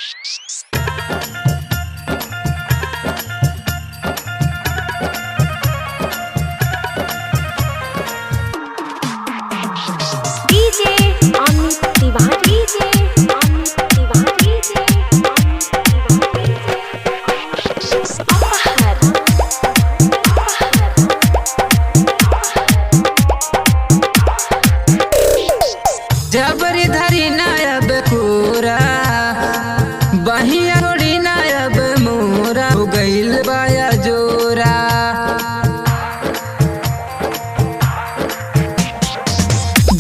DJ Amit Tiwari जबरी धरी नायब कोरा बहिया थोड़ी नायब मोरा हो गइल बाया जोरा।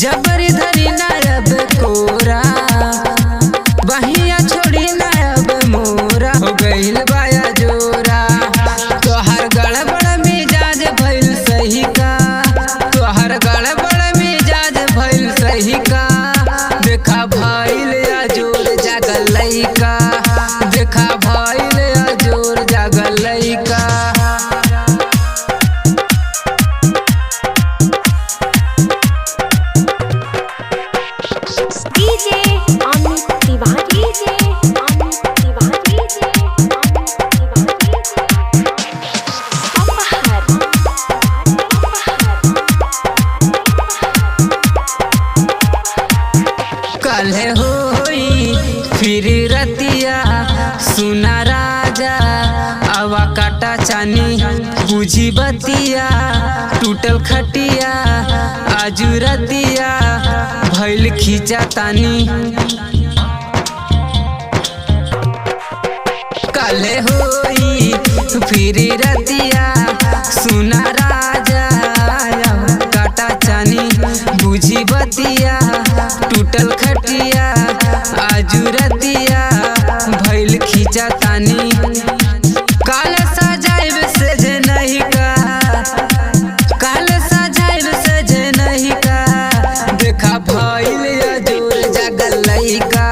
जबरी धरी नायब कोरा बहिया छोड़ी नायब मोरा हो गइल बाया जोरा। तोहर गड़बड़ मिजाज भइल सही का, तोहर गड़बड़ मिजाज भइल सही का। देखा भइल अजोर जागल लइका, देखा भइल अजोर जागल लइका। डीजे अमित तिवारी कल होई फिर रतिया सुना राजा आवा काटा चानी बुझी बतिया टूटल खटिया आजू रतिया भइल खींचा तानी। कल होई फिर रतिया सुना राजा काटा चानी बुझी बतिया टूटल खटिया आजू रतिया भइल खींचा तानी। काल सजाइब से जे नहीं का, काल सजाइब से जे नहीं का। देखा भइल अजोर जागल लइका,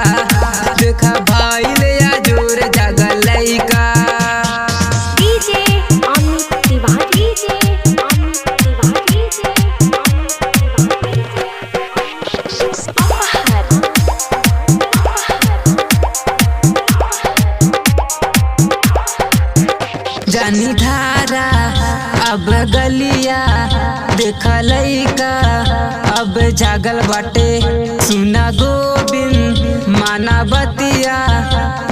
देखा भइल अजोर जागल लइका। डीजे अमित तिवारी जानी धारा अब गलिया देखा लइका अब जागल बाटे। सुना गोविंद माना बतिया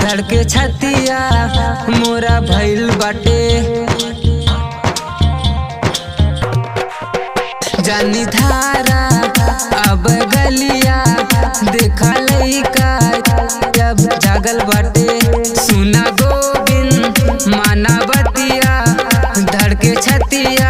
धड़के छतिया मोरा भइल बाटे। जानी धारा अब गलिया देखा लइका अब जागल बाटे। सुना गोविंद माना बतिया धड़के छतिया